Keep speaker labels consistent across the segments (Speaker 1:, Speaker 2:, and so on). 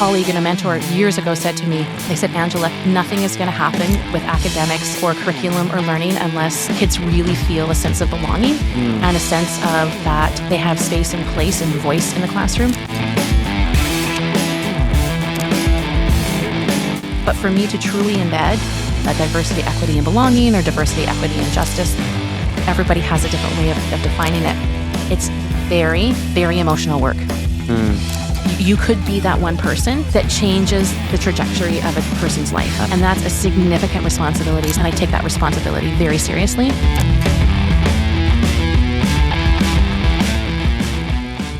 Speaker 1: colleague and a mentor years ago said to me, they said, Angela, nothing is going to happen with academics or curriculum or learning unless kids really feel a sense of belonging and a sense of that they have space and place and voice in the classroom. But for me to truly embed that diversity, equity, and belonging, or diversity, equity, and justice, everybody has a different way of defining it. It's very, very emotional work. You could be that one person that changes the trajectory of a person's life. And that's a significant responsibility. And I take that responsibility very seriously.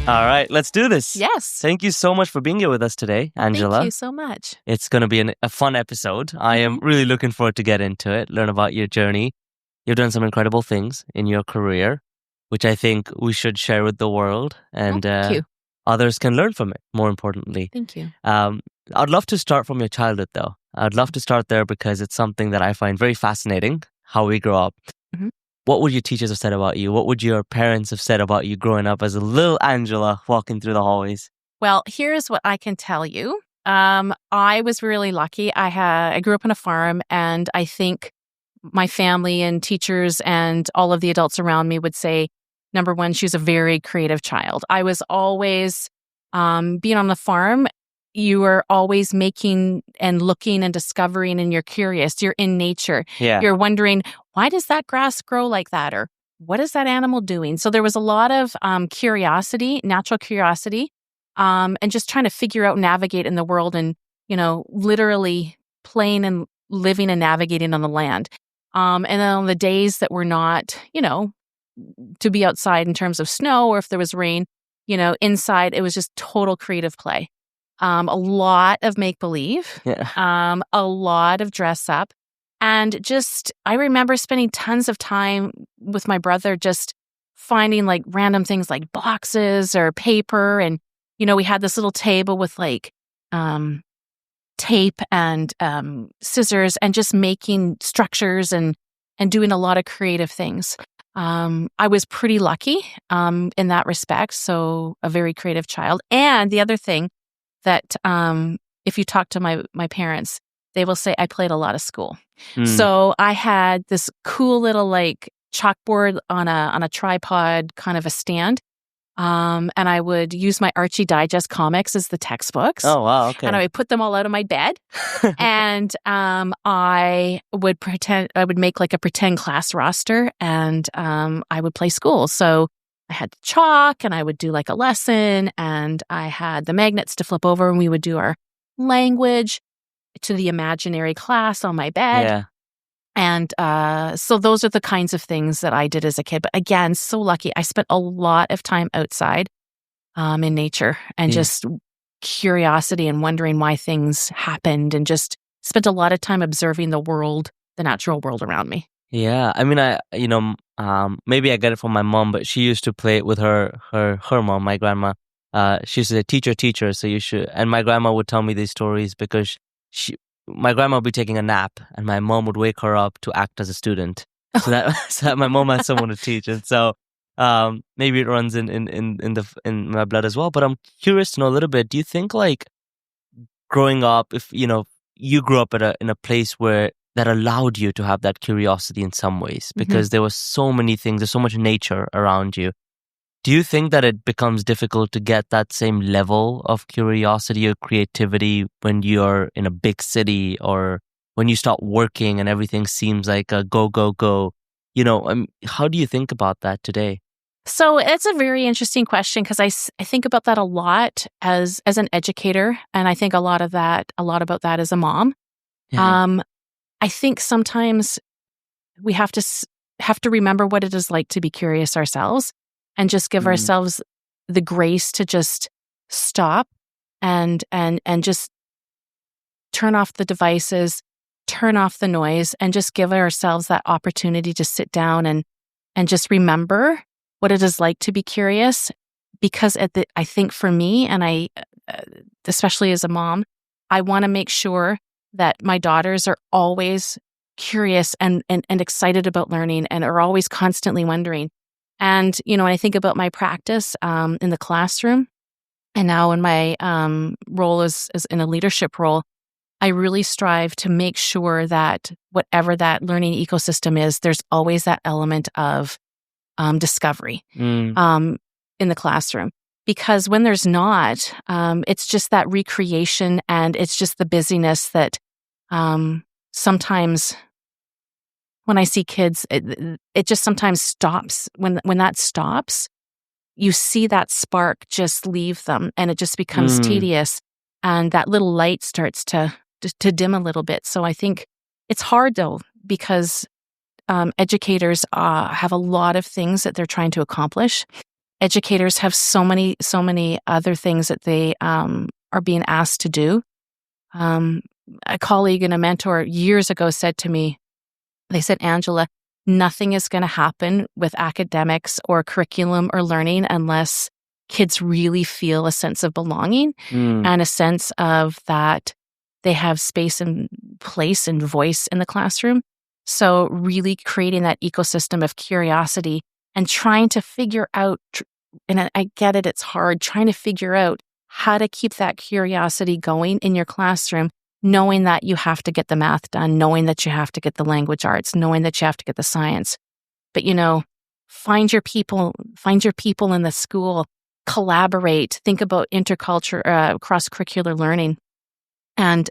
Speaker 2: All right, let's do this.
Speaker 1: Yes.
Speaker 2: Thank you so much for being here with us today, Angela.
Speaker 1: Thank you so much.
Speaker 2: It's going to be a fun episode. I am really looking forward to get into it, learn about your journey. You've done some incredible things in your career, which I think we should share with the world. And
Speaker 1: thank you.
Speaker 2: Others can learn from it, more importantly.
Speaker 1: Thank you.
Speaker 2: I'd love to start from your childhood, though. I'd love to start there because it's something that I find very fascinating, how we grow up. What would your teachers have said about you? What would your parents have said about you growing up as a little Angela walking through the hallways?
Speaker 1: Well, here's what I can tell you. I was really lucky. I grew up on a farm, and I think my family and teachers and all of the adults around me would say, number one, she was a very creative child. I was always, being on the farm, you were always making and looking and discovering, and you're curious. You're in nature.
Speaker 2: Yeah.
Speaker 1: You're wondering, why does that grass grow like that? Or what is that animal doing? So there was a lot of curiosity, natural curiosity, and just trying to figure out, navigate in the world and, literally playing and living and navigating on the land. And then on the days that were not, to be outside in terms of snow, or if there was rain, inside, it was just total creative play. A lot of make-believe, a lot of dress up. And just, I remember spending tons of time with my brother just finding like random things like boxes or paper. And, we had this little table with like tape and scissors and just making structures and doing a lot of creative things. I was pretty lucky in that respect. So a very creative child. And the other thing that if you talk to my parents, they will say I played a lot of school. So I had this cool little like chalkboard on a tripod, kind of a stand. And I would use my Archie Digest comics as the textbooks.
Speaker 2: Oh, wow. Okay.
Speaker 1: And I would put them all out of my bed. And I would make like a pretend class roster, and I would play school. So I had chalk, and I would do like a lesson, and I had the magnets to flip over, and we would do our language to the imaginary class on my bed.
Speaker 2: Yeah.
Speaker 1: And so those are the kinds of things that I did as a kid. But again, so lucky. I spent a lot of time outside in nature, and just curiosity and wondering why things happened, and just spent a lot of time observing the world, the natural world around me.
Speaker 2: Yeah. I mean, maybe I get it from my mom, but she used to play it with her mom, my grandma. She used to say, teacher, so you should. And my grandma would tell me these stories because my grandma would be taking a nap, and my mom would wake her up to act as a student, so that my mom has someone to teach. And so maybe it runs in my blood as well. But I'm curious to know a little bit. Do you think like growing up, if you grew up in a place where that allowed you to have that curiosity in some ways, because there were so many things, there's so much nature around you. Do you think that it becomes difficult to get that same level of curiosity or creativity when you're in a big city, or when you start working and everything seems like a go, go, go? How do you think about that today?
Speaker 1: So it's a very interesting question, because I think about that a lot as an educator, and I think a lot about that as a mom. Yeah. I think sometimes we have to remember what it is like to be curious ourselves, and just give ourselves the grace to just stop and just turn off the devices, turn off the noise, and just give ourselves that opportunity to sit down and just remember what it is like to be curious. Because I think for me, and I, especially as a mom, I want to make sure that my daughters are always curious and excited about learning, and are always constantly wondering. And, when I think about my practice in the classroom, And now in my role as in a leadership role, I really strive to make sure that whatever that learning ecosystem is, there's always that element of discovery in the classroom. Because when there's not, it's just that recreation and it's just the busyness that sometimes when I see kids, it just sometimes stops. When that stops, you see that spark just leave them and it just becomes tedious and that little light starts to dim a little bit. So I think it's hard though, because educators have a lot of things that they're trying to accomplish. Educators have so many other things that they are being asked to do. A colleague and a mentor years ago said to me, they said, Angela, nothing is going to happen with academics or curriculum or learning unless kids really feel a sense of belonging and a sense of that they have space and place and voice in the classroom. So really creating that ecosystem of curiosity and trying to figure out, and I get it, it's hard, trying to figure out how to keep that curiosity going in your classroom, knowing that you have to get the math done, knowing that you have to get the language arts, knowing that you have to get the science. But, find your people in the school, collaborate, think about intercultural, cross-curricular learning, and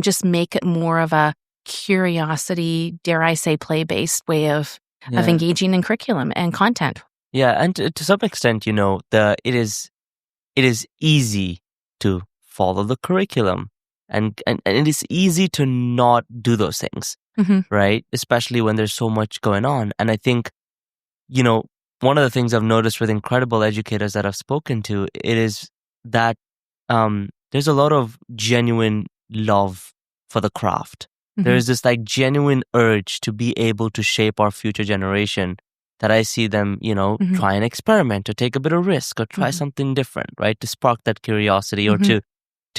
Speaker 1: just make it more of a curiosity, dare I say, play-based way of engaging in curriculum and content.
Speaker 2: Yeah, and to some extent, it is easy to follow the curriculum, and it is easy to not do those things, right? Especially when there's so much going on. And I think, one of the things I've noticed with incredible educators that I've spoken to, it is that there's a lot of genuine love for the craft. There's this genuine urge to be able to shape our future generation, that I see them, try and experiment or take a bit of risk or try something different, right? To spark that curiosity or to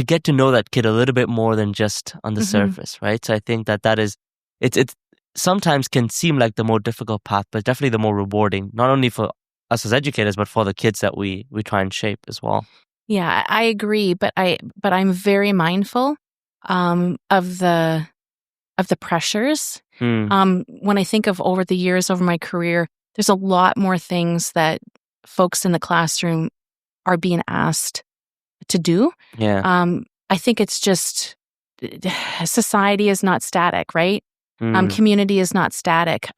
Speaker 2: get to know that kid a little bit more than just on the surface, right? So I think that is, it's sometimes can seem like the more difficult path, but definitely the more rewarding, not only for us as educators, but for the kids that we try and shape as well.
Speaker 1: Yeah, I agree, but I'm very mindful of the pressures. When I think of over the years, over my career, there's a lot more things that folks in the classroom are being asked to do.
Speaker 2: Yeah.
Speaker 1: I think it's just society is not static, right? Community is not static.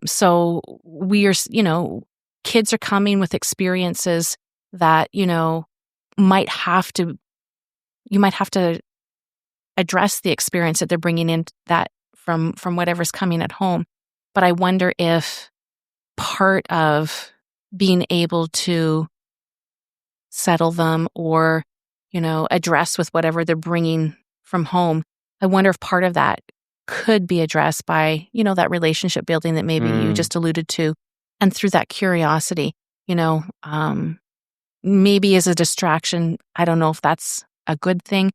Speaker 1: So we are, kids are coming with experiences that, you might have to address the experience that they're bringing in that from whatever's coming at home. But I wonder if part of being able to settle them or, address with whatever they're bringing from home, I wonder if part of that could be addressed by, that relationship building that maybe you just alluded to. And through that curiosity, maybe as a distraction, I don't know if that's a good thing,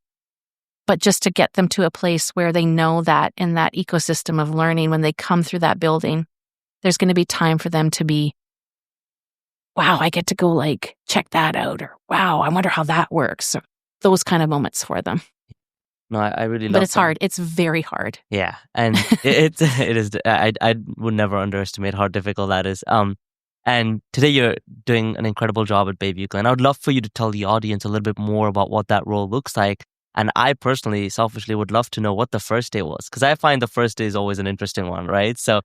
Speaker 1: but just to get them to a place where they know that in that ecosystem of learning, when they come through that building, there's going to be time for them to be, wow, I get to go check that out, or wow, I wonder how that works, or those kind of moments for them.
Speaker 2: No, I really love
Speaker 1: But it's
Speaker 2: them.
Speaker 1: hard. It's very hard.
Speaker 2: Yeah, and it is. I would never underestimate how difficult that is. And today you're doing an incredible job at Bayview Glen. I would love for you to tell the audience a little bit more about what that role looks like. And I personally, selfishly, would love to know what the first day was, because I find the first day is always an interesting one, right? So,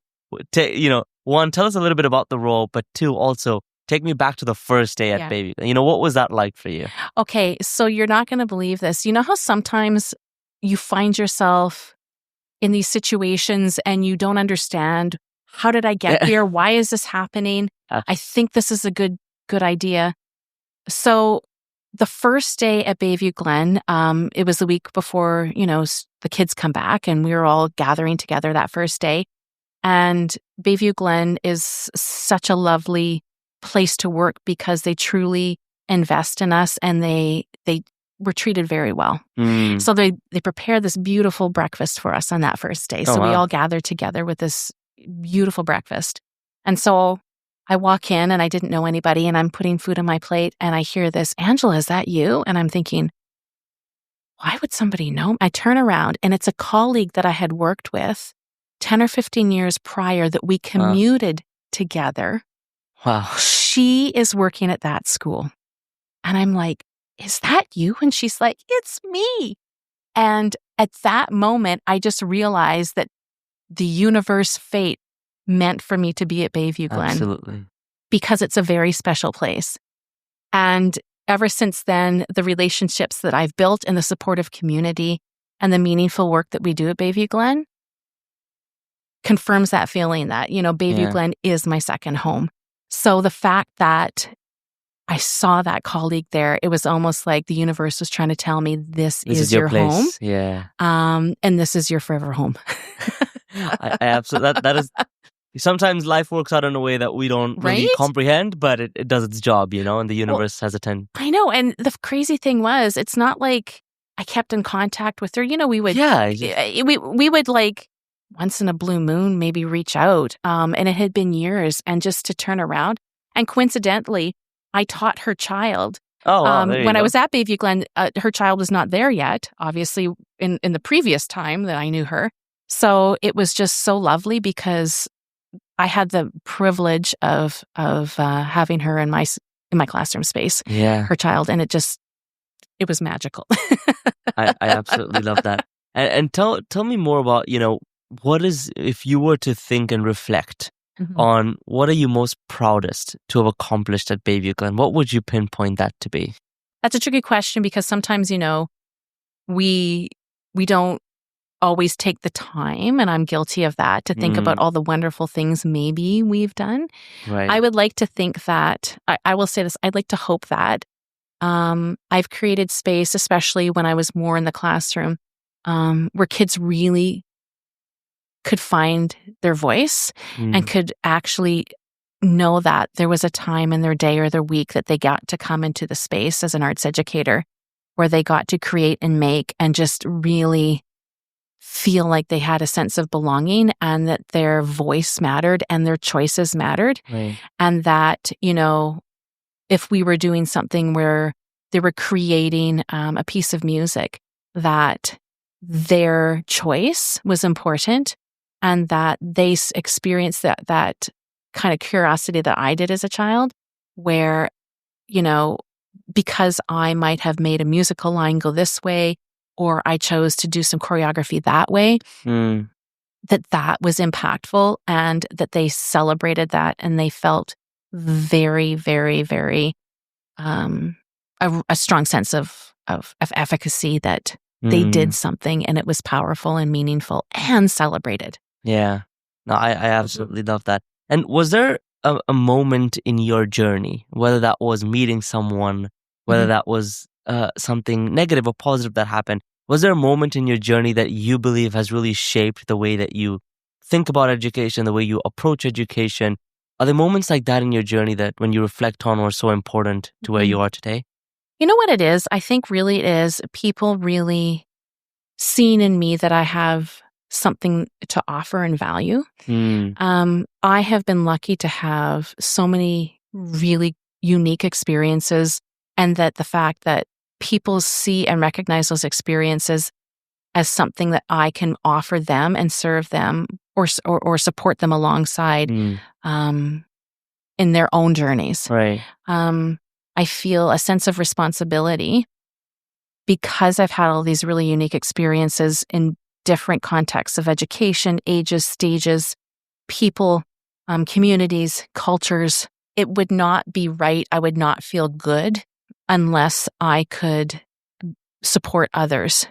Speaker 2: one, tell us a little bit about the role, but two, also take me back to the first day at Bayview Glen. What was that like for you?
Speaker 1: Okay, so you're not going to believe this. You know how sometimes you find yourself in these situations and you don't understand, how did I get here? Why is this happening? I think this is a good idea. So the first day at Bayview Glen, it was the week before, the kids come back, and we were all gathering together that first day. And Bayview Glen is such a lovely place to work because they truly invest in us, and they were treated very well. So they prepared this beautiful breakfast for us on that first day. So we all gathered together with this beautiful breakfast. And so I walk in and I didn't know anybody and I'm putting food on my plate and I hear this, Angela, is that you? And I'm thinking, why would somebody know? I turn around and it's a colleague that I had worked with 10 or 15 years prior that we commuted together.
Speaker 2: Wow.
Speaker 1: She is working at that school. And I'm like, is that you? And she's like, it's me. And at that moment, I just realized that the universe, fate, meant for me to be at Bayview Glen.
Speaker 2: Absolutely.
Speaker 1: Because it's a very special place. And ever since then, the relationships that I've built in the supportive community and the meaningful work that we do at Bayview Glen confirms that feeling that, Bayview Glen is my second home. So the fact that I saw that colleague there, it was almost like the universe was trying to tell me this is your
Speaker 2: place.
Speaker 1: home.
Speaker 2: Yeah.
Speaker 1: And this is your forever home.
Speaker 2: I absolutely, that is, sometimes life works out in a way that we don't really comprehend, but it does its job, and the universe has a ten.
Speaker 1: I know. And the crazy thing was, it's not like I kept in contact with her. We would, we would like once in a blue moon, maybe reach out. And it had been years, and just to turn around. And coincidentally, I taught her child.
Speaker 2: Oh, wow,
Speaker 1: when I was at Bayview Glen, her child was not there yet, obviously, in the previous time that I knew her. So it was just so lovely because I had the privilege of having her in my classroom space, her child, and it was magical.
Speaker 2: I absolutely love that. And tell me more about, what is, if you were to think and reflect on what are you most proudest to have accomplished at Bayview Glen, what would you pinpoint that to be?
Speaker 1: That's a tricky question because sometimes, we don't always take the time, and I'm guilty of that, to think about all the wonderful things maybe we've done.
Speaker 2: Right.
Speaker 1: I would like to think that, I will say this, I'd like to hope that I've created space, especially when I was more in the classroom, where kids really could find their voice and could actually know that there was a time in their day or their week that they got to come into the space as an arts educator where they got to create and make and just really feel like they had a sense of belonging and that their voice mattered and their choices mattered.
Speaker 2: Right.
Speaker 1: And that, if we were doing something where they were creating a piece of music, that their choice was important and that they experienced that kind of curiosity that I did as a child, where, because I might have made a musical line go this way, or I chose to do some choreography that way, that was impactful and that they celebrated that and they felt very, very, very, a strong sense of efficacy, that they did something and it was powerful and meaningful and celebrated.
Speaker 2: Yeah. No, I absolutely love that. And was there a moment in your journey, whether that was meeting someone, whether that was something negative or positive that happened, was there a moment in your journey that you believe has really shaped the way that you think about education, the way you approach education? Are there moments like that in your journey that when you reflect on are so important to where you are today?
Speaker 1: You know what it is? I think really it is people really seeing in me that I have something to offer and value. I have been lucky to have so many really unique experiences, and that the fact that people see and recognize those experiences as something that I can offer them and serve them or support them alongside in their own journeys.
Speaker 2: Right.
Speaker 1: I feel a sense of responsibility because I've had all these really unique experiences in different contexts of education, ages, stages, people, communities, cultures. It would not be right. I would not feel good unless I could support others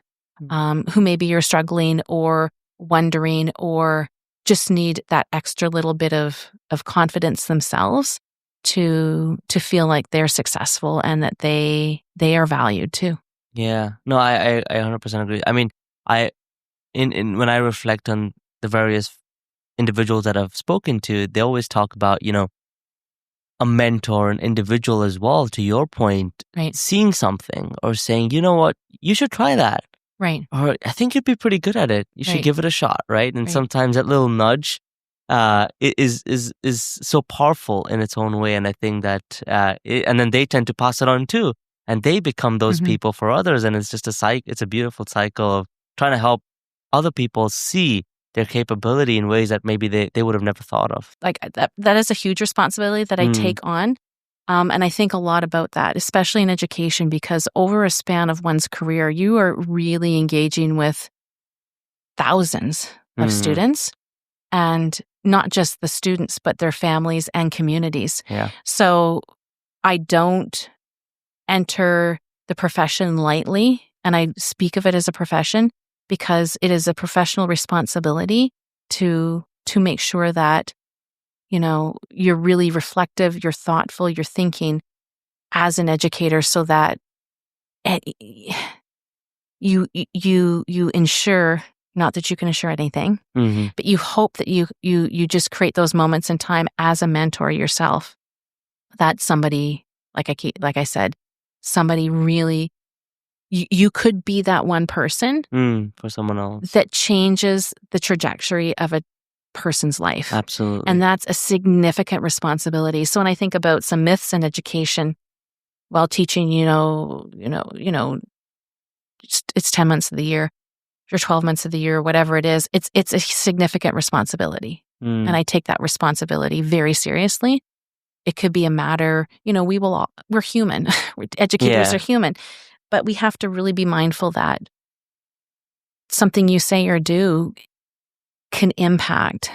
Speaker 1: who maybe are struggling or wondering or just need that extra little bit of confidence themselves to feel like they're successful and that they are valued too.
Speaker 2: Yeah. No, I 100% agree. I mean, when I reflect on the various individuals that I've spoken to, they always talk about, a mentor, an individual as well, to your point,
Speaker 1: right,
Speaker 2: seeing something or saying, you know what, you should try that.
Speaker 1: Right.
Speaker 2: Or I think you'd be pretty good at it. You should give it a shot, right? And sometimes that little nudge is so powerful in its own way. And I think that, and then they tend to pass it on too, and they become those people for others. And it's just it's a beautiful cycle of trying to help other people see their capability in ways that maybe they would have never thought of.
Speaker 1: Like that is a huge responsibility that I take on. And I think a lot about that, especially in education, because over a span of one's career, you are really engaging with thousands of students, and not just the students, but their families and communities.
Speaker 2: Yeah.
Speaker 1: So I don't enter the profession lightly, and I speak of it as a profession because it is a professional responsibility to make sure that, you're really reflective, you're thoughtful, you're thinking as an educator, so that you ensure, not that you can assure anything, but you hope that you just create those moments in time as a mentor yourself, that somebody, like I said, somebody really, you could be that one person
Speaker 2: for someone else
Speaker 1: that changes the trajectory of a person's life.
Speaker 2: Absolutely.
Speaker 1: And that's a significant responsibility. So when I think about some myths in education while teaching, it's 10 months of the year or 12 months of the year, whatever it is, it's a significant responsibility. And I take that responsibility very seriously. It could be a matter, we're human. Educators are human, but we have to really be mindful that something you say or do can impact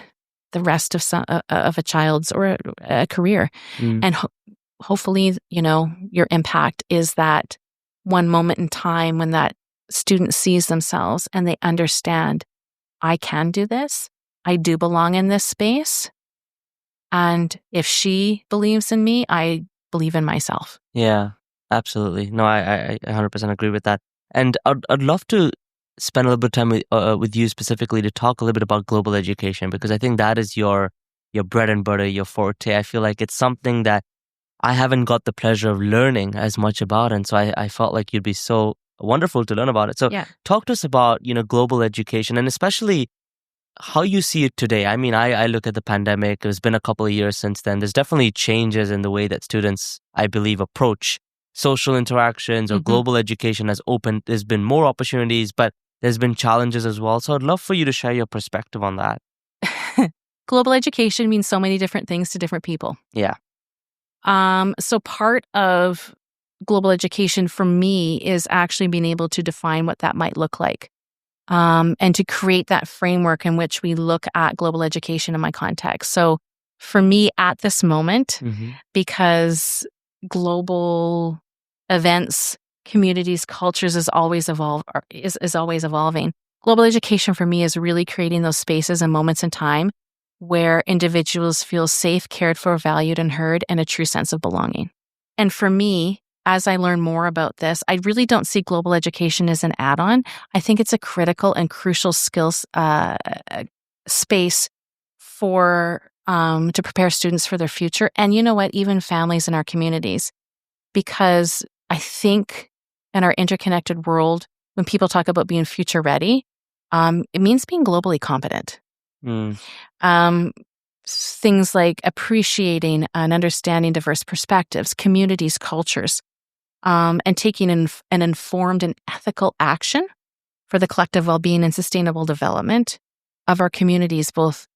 Speaker 1: the rest of a child's or a career. And hopefully, your impact is that one moment in time when that student sees themselves and they understand, I can do this. I do belong in this space. And if she believes in me, I believe in myself.
Speaker 2: Yeah, absolutely. No, I 100% agree with that. And I'd love to spend a little bit of time with you specifically to talk a little bit about global education, because I think that is your bread and butter, your forte. I feel like it's something that I haven't got the pleasure of learning as much about, and so I felt like you'd be so wonderful to learn about it. So talk to us about, global education, and especially how you see it today. I mean, I look at the pandemic. It's been a couple of years since then. There's definitely changes in the way that students, I believe, approach social interactions, or global education there's been more opportunities, but there's been challenges as well. So I'd love for you to share your perspective on that.
Speaker 1: Global education means so many different things to different people.
Speaker 2: Yeah.
Speaker 1: So part of global education for me is actually being able to define what that might look like, and to create that framework in which we look at global education in my context. So for me at this moment, because global events, communities, cultures is always evolving. Global education for me is really creating those spaces and moments in time where individuals feel safe, cared for, valued, and heard, and a true sense of belonging. And for me, as I learn more about this, I really don't see global education as an add-on. I think it's a critical and crucial skills space for to prepare students for their future. And you know what? Even families in our communities. Because I think in our interconnected world, when people talk about being future ready, it means being globally competent. Things like appreciating and understanding diverse perspectives, communities, cultures, and taking an informed and ethical action for the collective well-being and sustainable development of our communities, both,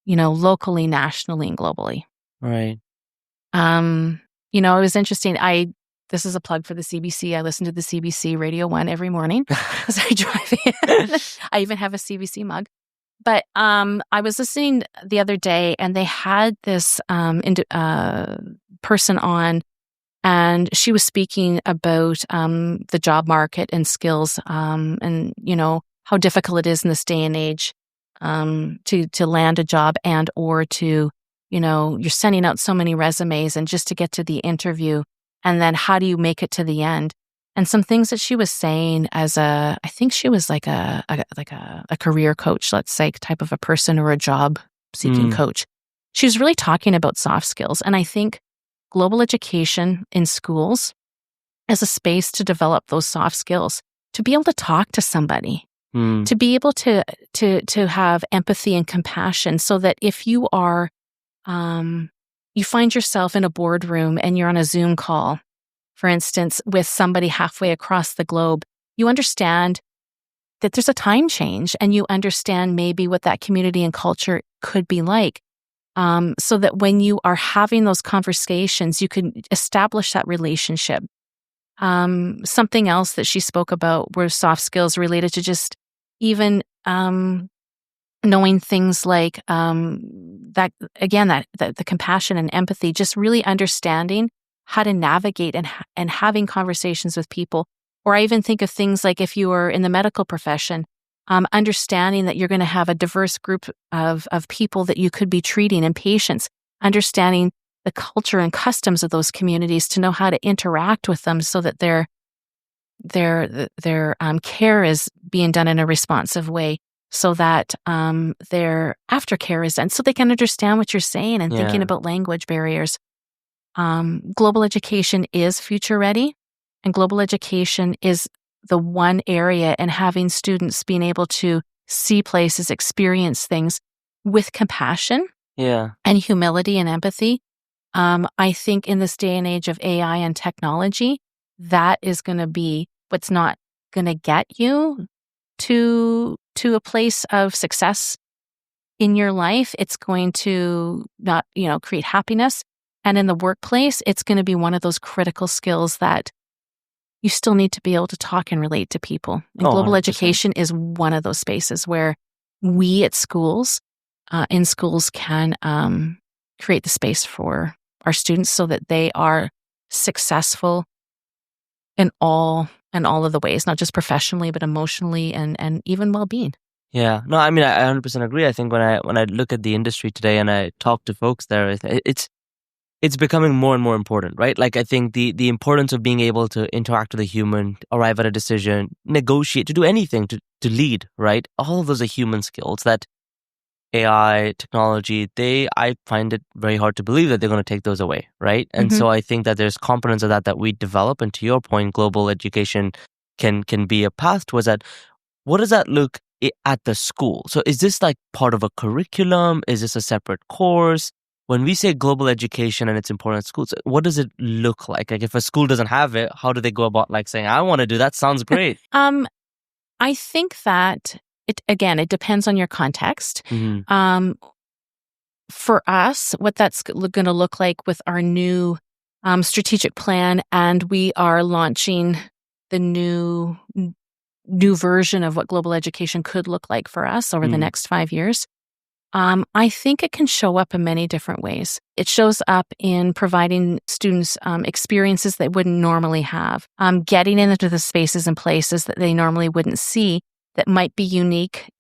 Speaker 1: locally, nationally, and globally.
Speaker 2: Right.
Speaker 1: It was interesting. This is a plug for the CBC. I listen to the CBC Radio 1 every morning as I drive in. I even have a CBC mug. But I was listening the other day, and they had this person on, and she was speaking about the job market and skills, and how difficult it is in this day and age to land a job, and or to you're sending out so many resumes, and just to get to the interview, and then how do you make it to the end? And some things that she was saying I think she was like a career coach, let's say, type of a person, or a job seeking coach. She was really talking about soft skills. And I think global education in schools is a space to develop those soft skills, to be able to talk to somebody, To be able to have empathy and compassion, so that if you are, you find yourself in a boardroom and you're on a Zoom call, for instance, with somebody halfway across the globe, you understand that there's a time change, and you understand maybe what that community and culture could be like. So that when you are having those conversations, you can establish that relationship. Something else that she spoke about were soft skills related to just even knowing things like that, again, that the compassion and empathy, just really understanding how to navigate and having conversations with people. Or I even think of things like if you are in the medical profession, understanding that you're going to have a diverse group of people that you could be treating and patients, understanding the culture and customs of those communities to know how to interact with them so that their care is being done in a responsive way, so that their aftercare is done, so they can understand what you're saying, and thinking about language barriers. Global education is future ready, and global education is the one area, and having students being able to see places, experience things with compassion and humility and empathy. I think in this day and age of AI and technology, that is going to be what's not going to get you to a place of success in your life. It's going to not, create happiness. And in the workplace, it's going to be one of those critical skills that you still need to be able to talk and relate to people. And global
Speaker 2: 100%.
Speaker 1: education is one of those spaces where we at schools, in schools, can create the space for our students so that they are successful in all of the ways, not just professionally, but emotionally and even well-being.
Speaker 2: Yeah, no, I mean, I 100% agree. I think when I look at the industry today and I talk to folks there, it's becoming more and more important, right? Like, I think the importance of being able to interact with a human, arrive at a decision, negotiate, to do anything, to lead, right? All of those are human skills that AI, technology, I find it very hard to believe that they're going to take those away, right? And so I think that there's components of that we develop. And to your point, global education can be a path towards that. What does that look at the school? So is this like part of a curriculum? Is this a separate course? When we say global education and it's important at schools, what does it look like? Like, if a school doesn't have it, how do they go about like saying, I want to do that? Sounds great.
Speaker 1: I think that it depends on your context. For us, what that's going to look like with our new strategic plan, and we are launching the new version of what global education could look like for us over the next 5 years. I think it can show up in many different ways. It shows up in providing students experiences they wouldn't normally have, getting into the spaces and places that they normally wouldn't see, that might be unique,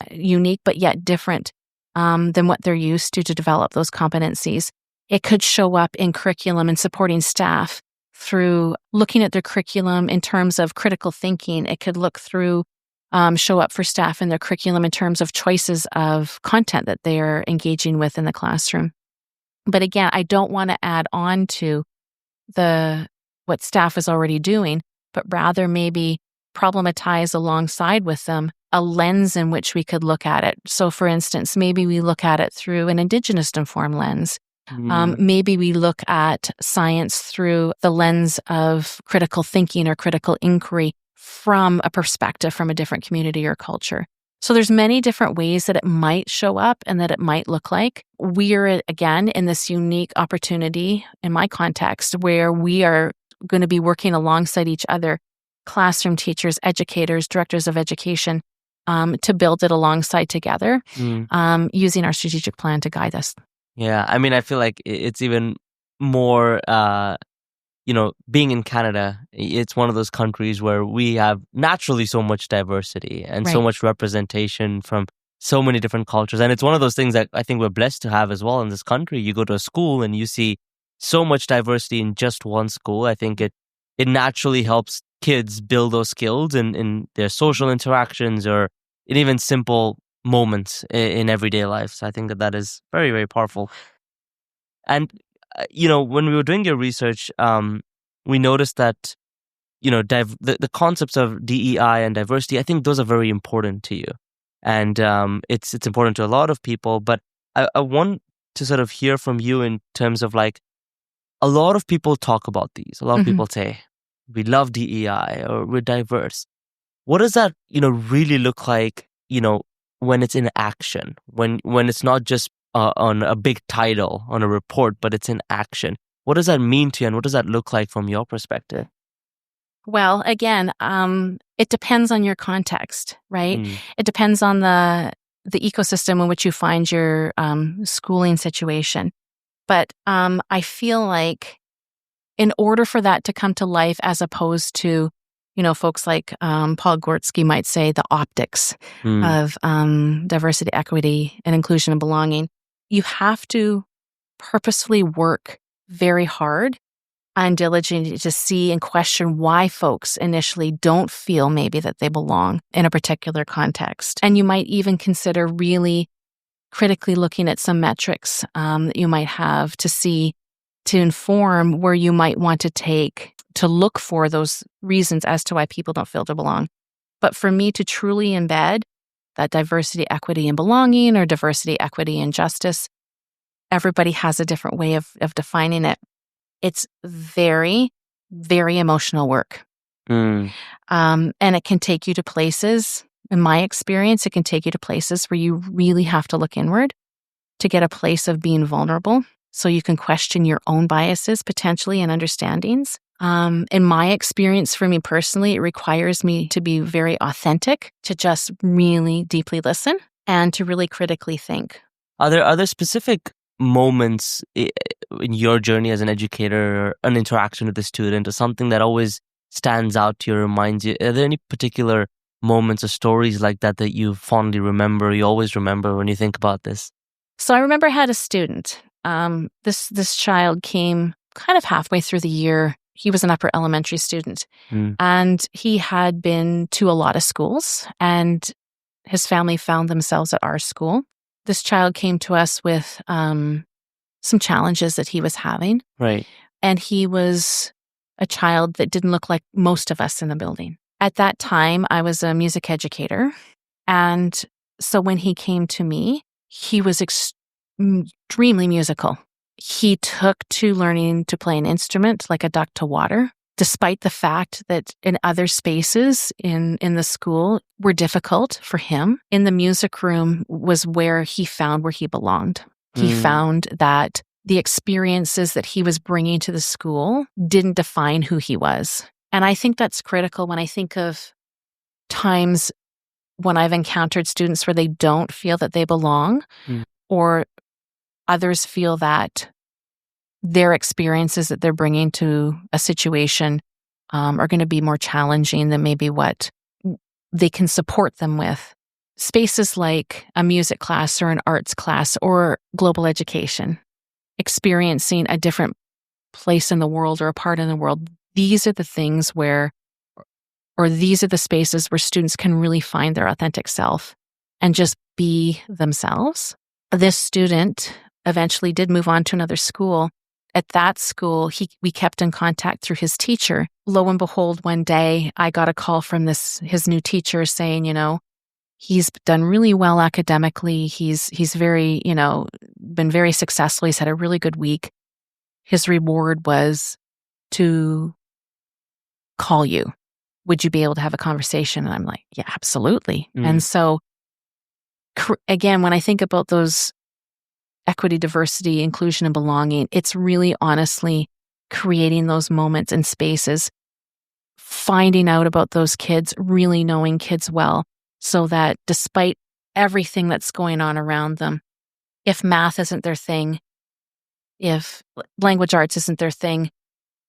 Speaker 1: but yet different than what they're used to develop those competencies. It could show up in curriculum and supporting staff through looking at their curriculum in terms of critical thinking. It could show up for staff in their curriculum in terms of choices of content that they are engaging with in the classroom. But again, I don't want to add on to what staff is already doing, but rather maybe problematize alongside with them a lens in which we could look at it. So for instance, maybe we look at it through an Indigenous informed lens. Maybe we look at science through the lens of critical thinking or critical inquiry from a perspective from a different community or culture. So there's many different ways that it might show up and that it might look like. We're, again, in this unique opportunity in my context where we are going to be working alongside each other, classroom teachers, educators, directors of education, to build it alongside together, using our strategic plan to guide us.
Speaker 2: Yeah, I mean, I feel like it's even more, being in Canada, it's one of those countries where we have naturally so much diversity and so much representation from so many different cultures. And it's one of those things that I think we're blessed to have as well in this country. You go to a school and you see so much diversity in just one school. I think it naturally helps kids build those skills in their social interactions or in even simple moments in everyday life. So I think that is very, very powerful. And, when we were doing your research, we noticed that the concepts of DEI and diversity, I think those are very important to you. And it's important to a lot of people. But I want to sort of hear from you in terms of like, a lot of people talk about these. A lot of people say, we love DEI or we're diverse. What does that, really look like, when it's in action, when it's not just on a big title, on a report, but it's in action? What does that mean to you, and what does that look like from your perspective?
Speaker 1: Well, again, it depends on your context, right? It depends on the ecosystem in which you find your schooling situation. But I feel like in order for that to come to life, as opposed to, folks like Paul Gortsky might say, the optics of diversity, equity, and inclusion and belonging, you have to purposefully work very hard and diligently to see and question why folks initially don't feel maybe that they belong in a particular context. And you might even consider really critically looking at some metrics that you might have to inform where you might want to look for those reasons as to why people don't feel to belong. But for me to truly embed that diversity, equity, and belonging, or diversity, equity, and justice, everybody has a different way of defining it. It's very, very emotional work. And it can take you to places, in my experience, it can take you to places where you really have to look inward to get a place of being vulnerable, so you can question your own biases potentially and understandings. In my experience, for me personally, it requires me to be very authentic, to just really deeply listen and to really critically think.
Speaker 2: Are there specific moments in your journey as an educator, or an interaction with a student, or something that always stands out to you, reminds you? Are there any particular moments or stories like that you fondly remember, you always remember when you think about this?
Speaker 1: So I remember I had a student. This child came kind of halfway through the year. He was an upper elementary student, and he had been to a lot of schools, and his family found themselves at our school. This child came to us with some challenges that he was having.
Speaker 2: Right.
Speaker 1: And he was a child that didn't look like most of us in the building. At that time, I was a music educator. And so when he came to me, he was extremely musical. He took to learning to play an instrument like a duck to water, despite the fact that in other spaces in the school were difficult for him. In the music room was where he found where he belonged. He found that the experiences that he was bringing to the school didn't define who he was. And I think that's critical when I think of times when I've encountered students where they don't feel that they belong, or others feel that their experiences that they're bringing to a situation are going to be more challenging than maybe what they can support them with. Spaces like a music class or an arts class or global education, experiencing a different place in the world or a part in the world, these are the things these are the spaces where students can really find their authentic self and just be themselves. This student eventually did move on to another school. At that school, we kept in contact through his teacher. Lo and behold, one day I got a call from his new teacher saying, he's done really well academically. He's very, been very successful. He's had a really good week. His reward was to call you. Would you be able to have a conversation? And I'm like, yeah, absolutely. And so, again, when I think about those equity, diversity, inclusion, and belonging, it's really honestly creating those moments and spaces, finding out about those kids, really knowing kids well, so that despite everything that's going on around them, if math isn't their thing, if language arts isn't their thing,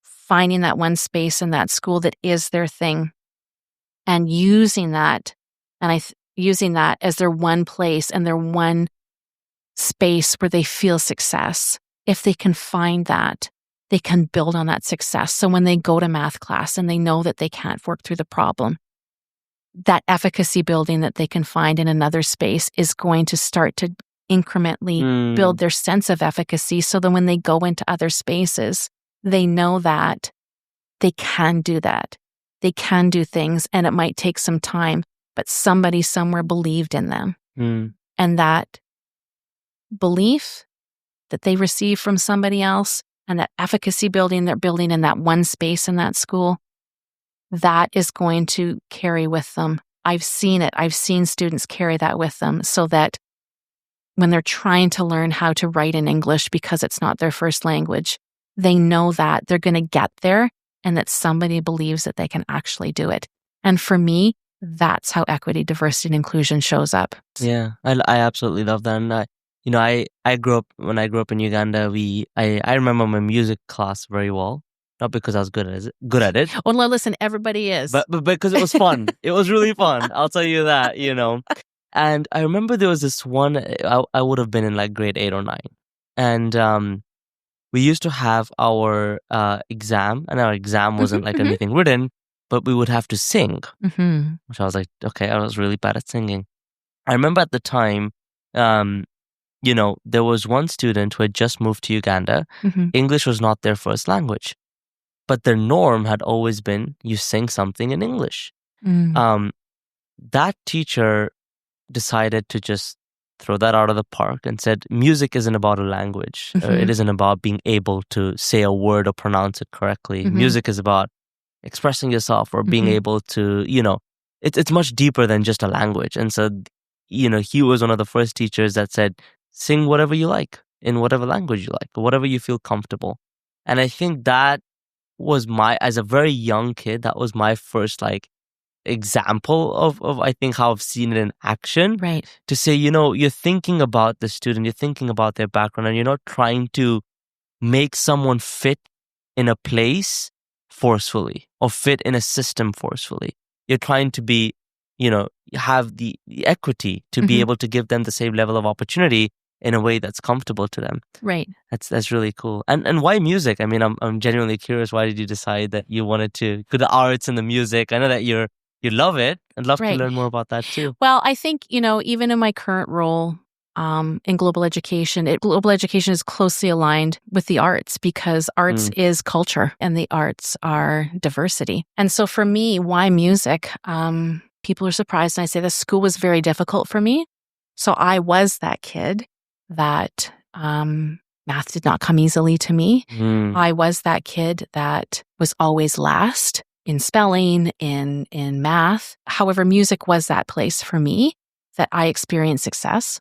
Speaker 1: finding that one space in that school that is their thing and using that, using that as their one place and their one space where they feel success. If they can find that, they can build on that success. So when they go to math class and they know that they can't work through the problem, that efficacy building that they can find in another space is going to start to incrementally build their sense of efficacy, so that when they go into other spaces, they know that they can do that. they can do things, and it might take some time, but somebody somewhere believed in them. And that belief that they receive from somebody else and that efficacy building they're building in that one space in that school, that is going to carry with them. I've seen it. I've seen students carry that with them so that when they're trying to learn how to write in English because it's not their first language, they know that they're going to get there and that somebody believes that they can actually do it. And for me, that's how equity, diversity, and inclusion shows up.
Speaker 2: Yeah, I absolutely love that. And I grew up, when I grew up in Uganda, I remember my music class very well. Not because I was good at it.
Speaker 1: Well, listen, everybody is.
Speaker 2: But because it was fun. It was really fun. I'll tell you that, And I remember there was this one, I would have been in like grade 8 or 9. And we used to have our exam, and our exam wasn't like anything written, but we would have to sing, which I was like, okay, I was really bad at singing. I remember at the time, there was one student who had just moved to Uganda. English was not their first language, but their norm had always been you sing something in English. That teacher decided to just throw that out of the park and said, music isn't about a language. It isn't about being able to say a word or pronounce it correctly. Music is about expressing yourself or being able to, it's much deeper than just a language. And so, he was one of the first teachers that said, sing whatever you like in whatever language you like, or whatever you feel comfortable. And I think that was as a very young kid, that was my first example of I think how I've seen it in action.
Speaker 1: Right.
Speaker 2: To say, you're thinking about the student, you're thinking about their background, and you're not trying to make someone fit in a place forcefully or fit in a system forcefully. You're trying to be, have the equity to be able to give them the same level of opportunity in a way that's comfortable to them.
Speaker 1: Right.
Speaker 2: That's really cool. And why music? I mean, I'm genuinely curious. Why did you decide that you wanted to do the arts and the music? I know that you love it. I'd love to learn more about that too.
Speaker 1: Well, I think, even in my current role in global education is closely aligned with the arts because arts is culture and the arts are diversity. And so for me, why music? People are surprised when I say this. School was very difficult for me. So I was that kid that math did not come easily to me. I was that kid that was always last in spelling, in math. However, music was that place for me that I experienced success,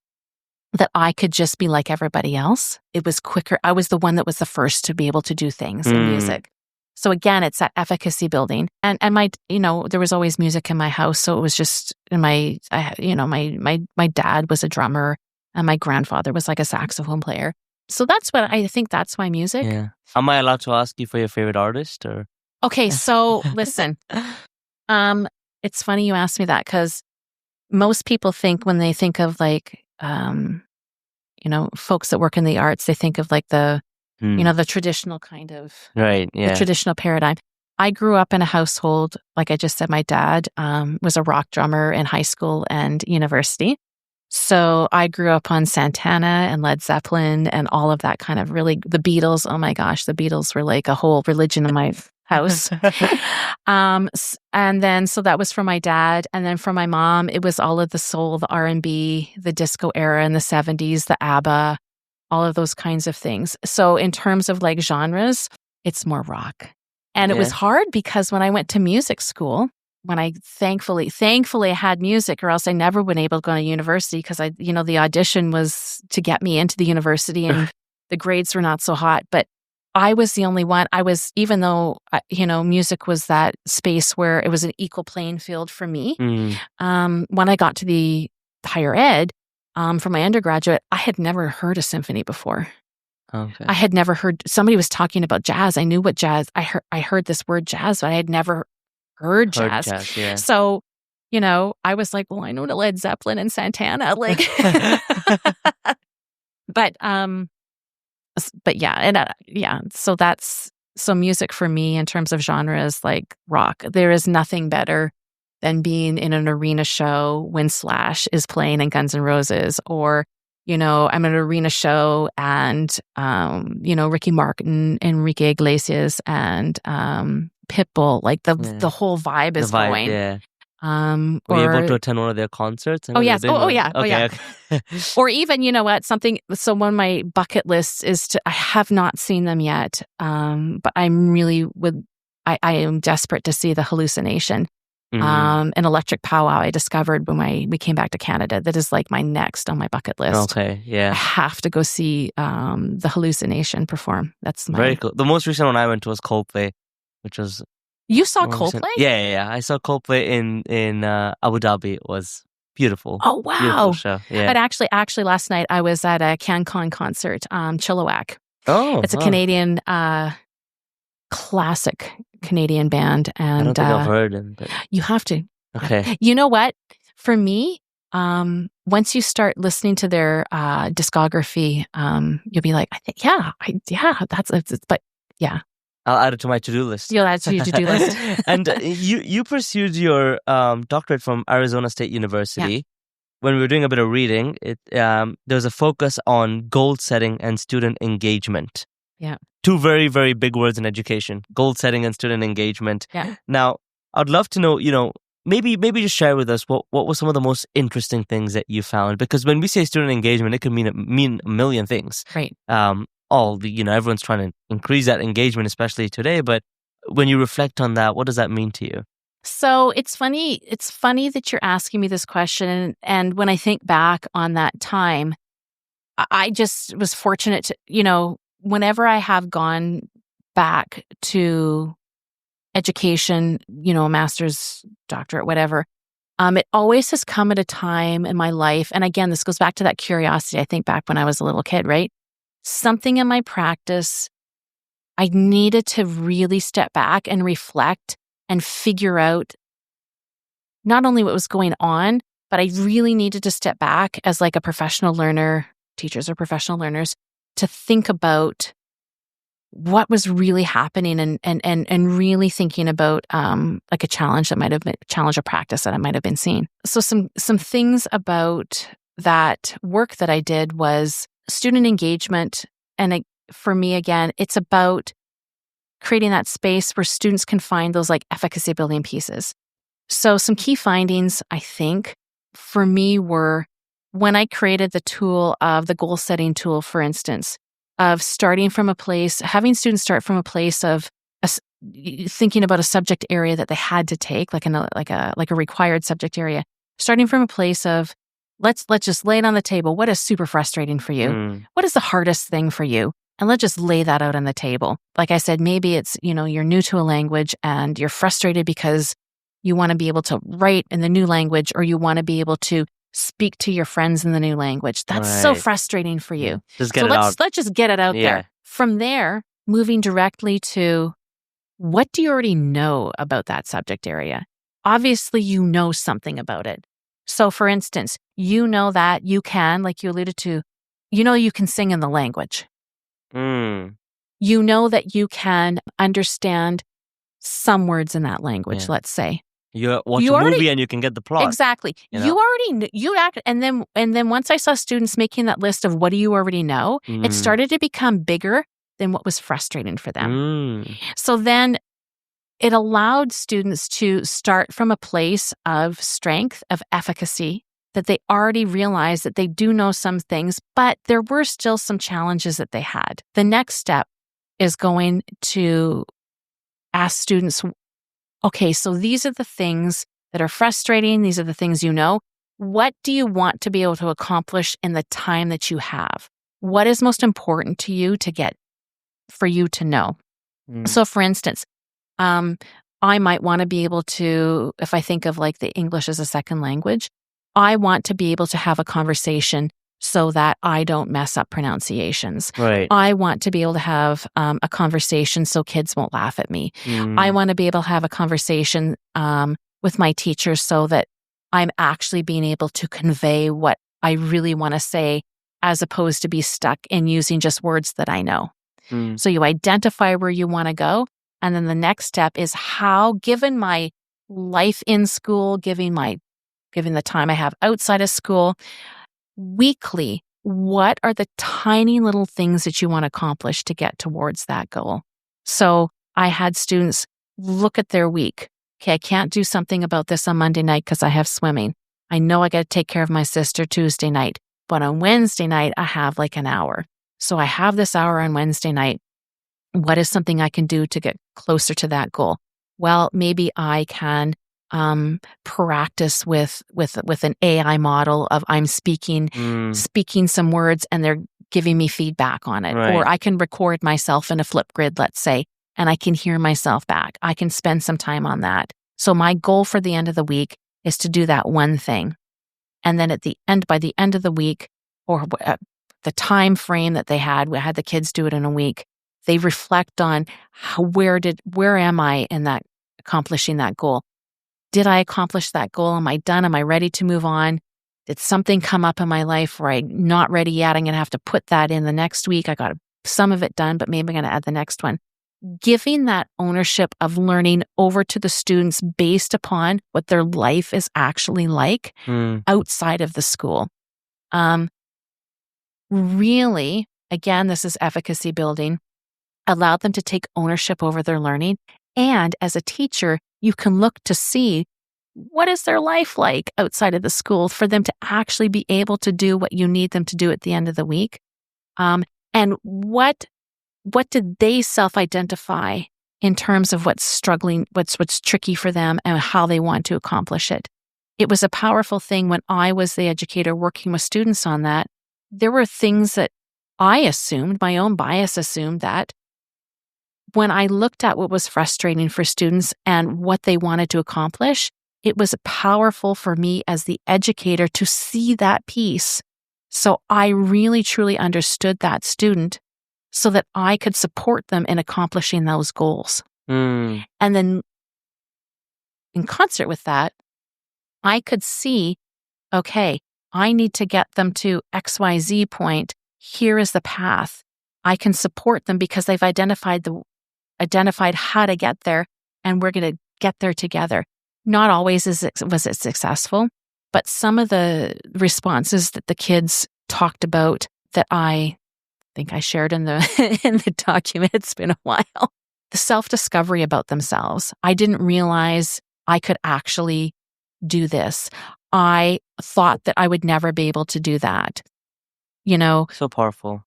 Speaker 1: that I could just be like everybody else. It was quicker. I was the one that was the first to be able to do things in music. So again, it's that efficacy building. And my, there was always music in my house. So it was just my dad was a drummer and my grandfather was like a saxophone player. So that's what I think that's why music.
Speaker 2: Yeah. Am I allowed to ask you for your favorite artist or?
Speaker 1: Okay. So listen, it's funny you asked me that because most people think when they think of folks that work in the arts, they think of the traditional kind of,
Speaker 2: right, yeah,
Speaker 1: the traditional paradigm. I grew up in a household, like I just said, my dad was a rock drummer in high school and university. So I grew up on Santana and Led Zeppelin and all of that kind of really, the Beatles. Oh my gosh, the Beatles were like a whole religion in my house. And then, so that was for my dad. And then for my mom, it was all of the soul, the R&B, the disco era in the 70s, the ABBA, all of those kinds of things. So in terms of genres, it's more rock. And it was hard because when I went to music school, when I thankfully I had music, or else I never would have been able to go to university because the audition was to get me into the university and the grades were not so hot. But I was the only one. Even though, music was that space where it was an equal playing field for me. When I got to the higher ed, for my undergraduate, I had never heard a symphony before.
Speaker 2: Okay.
Speaker 1: I had never heard, somebody was talking about jazz. I knew what jazz, I heard this word jazz, but I had never heard jazz.
Speaker 2: Yeah.
Speaker 1: So, I was like, well, I know the Led Zeppelin and Santana, but yeah, so music for me in terms of genre is like rock. There is nothing better than being in an arena show when Slash is playing in Guns N' Roses, or, I'm in an arena show and, Ricky Martin, Enrique Iglesias, and pit bull, like the whole vibe is going.
Speaker 2: Yeah. Were you able to attend one of their concerts?
Speaker 1: Yes.
Speaker 2: Yeah.
Speaker 1: Okay. Or even, you know what, so one of my bucket lists is I have not seen them yet, but I am desperate to see the Hallucination. An electric powwow I discovered when we came back to Canada. That is like my next on my bucket list.
Speaker 2: Okay, yeah.
Speaker 1: I have to go see the Hallucination perform. That's
Speaker 2: very cool. The most recent one I went to was Coldplay, which was...
Speaker 1: You saw Coldplay?
Speaker 2: Yeah. I saw Coldplay in Abu Dhabi. It was beautiful.
Speaker 1: Oh, wow.
Speaker 2: Beautiful show. Yeah.
Speaker 1: But actually last night I was at a CanCon concert, Chilliwack.
Speaker 2: Oh.
Speaker 1: It's a Canadian, classic Canadian band. And
Speaker 2: I don't think I've heard them. But...
Speaker 1: You have to.
Speaker 2: Okay.
Speaker 1: You know what? For me, once you start listening to their discography, you'll be like, I think, but yeah.
Speaker 2: I'll add it to my to-do list.
Speaker 1: You'll add it to your to-do list.
Speaker 2: And you pursued your doctorate from Arizona State University.
Speaker 1: Yeah.
Speaker 2: When we were doing a bit of reading, there was a focus on goal setting and student engagement.
Speaker 1: Yeah.
Speaker 2: Two very, very big words in education: goal setting and student engagement.
Speaker 1: Yeah.
Speaker 2: Now, I'd love to know, maybe just share with us what were some of the most interesting things that you found, because when we say student engagement, it could mean a million things.
Speaker 1: Right.
Speaker 2: Everyone's trying to increase that engagement, especially today. But when you reflect on that, what does that mean to you?
Speaker 1: So it's funny that you're asking me this question. And when I think back on that time, I just was fortunate to, whenever I have gone back to education, a master's, doctorate, whatever, it always has come at a time in my life. And again, this goes back to that curiosity. I think back when I was a little kid, right? Something in my practice, I needed to really step back and reflect and figure out not only what was going on, but I really needed to step back as like a professional learner, teachers are professional learners, to think about what was really happening and really thinking about like a challenge that might have been challenge of practice that I might have been seeing. So some things about that work that I did was student engagement. And for me, again, it's about creating that space where students can find those like efficacy building pieces. So some key findings, I think, for me were when I created the tool of the goal setting tool, for instance, of starting from a place, having students start from a place of thinking about a subject area that they had to take, like a required subject area, starting from a place of let's just lay it on the table. What is super frustrating for you? What is the hardest thing for you? And let's just lay that out on the table. Like I said, maybe it's, you're new to a language and you're frustrated because you want to be able to write in the new language, or you want to be able to speak to your friends in the new language. That's so frustrating for you.
Speaker 2: Just get it out.
Speaker 1: Let's just get it out there. From there, moving directly to what do you already know about that subject area? Obviously, you know something about it. So for instance, you know that you can, like you alluded to, you can sing in the language. You know that you can understand some words in that language, let's say.
Speaker 2: You watch a movie and you can get the plot.
Speaker 1: Exactly. You already and then once I saw students making that list of what do you already know, it started to become bigger than what was frustrating for them. So then it allowed students to start from a place of strength, of efficacy, that they already realized that they do know some things, but there were still some challenges that they had. The next step is going to ask students, okay, so these are the things that are frustrating. These are the things you know. What do you want to be able to accomplish in the time that you have? What is most important to you for you to know? So for instance, I might want to be able to, if I think of like the English as a second language, I want to be able to have a conversation so that I don't mess up pronunciations.
Speaker 2: Right.
Speaker 1: I want to be able to have a conversation so kids won't laugh at me. I want to be able to have a conversation with my teachers so that I'm actually being able to convey what I really want to say, as opposed to be stuck in using just words that I know. So you identify where you want to go. And then the next step is how, given my life in school, given the time I have outside of school, weekly, what are the tiny little things that you want to accomplish to get towards that goal? So I had students look at their week. Okay, I can't do something about this on Monday night because I have swimming. I know I got to take care of my sister Tuesday night, but on Wednesday night, I have like an hour. So I have this hour on Wednesday night. What is something I can do to get closer to that goal? Well, maybe I can practice with an AI model of I'm speaking some words and they're giving me feedback on it.
Speaker 2: Right.
Speaker 1: Or I can record myself in a Flipgrid, let's say, and I can hear myself back. I can spend some time on that. So my goal for the end of the week is to do that one thing. And then by the end of the week, or the time frame that we had the kids do it in a week, they reflect on where am I in that accomplishing that goal? Did I accomplish that goal? Am I done? Am I ready to move on? Did something come up in my life where I'm not ready yet? I'm going to have to put that in the next week. I got some of it done, but maybe I'm going to add the next one. Giving that ownership of learning over to the students based upon what their life is actually like outside of the school. Really, again, this is efficacy building. Allow them to take ownership over their learning. And as a teacher, you can look to see what is their life like outside of the school for them to actually be able to do what you need them to do at the end of the week. And what did they self-identify in terms of what's struggling, what's tricky for them and how they want to accomplish it? It was a powerful thing when I was the educator working with students on that. There were things that I assumed, my own bias assumed that when I looked at what was frustrating for students and what they wanted to accomplish, it was powerful for me as the educator to see that piece. So I really, truly understood that student so that I could support them in accomplishing those goals. And then in concert with that, I could see, okay, I need to get them to XYZ point. Here is the path. I can support them because they've identified how to get there, and we're going to get there together. Not always was it successful, but some of the responses that the kids talked about that I think I shared in the in the document, it's been a while, the self-discovery about themselves. I didn't realize I could actually do this. I thought that I would never be able to do that.
Speaker 2: So powerful.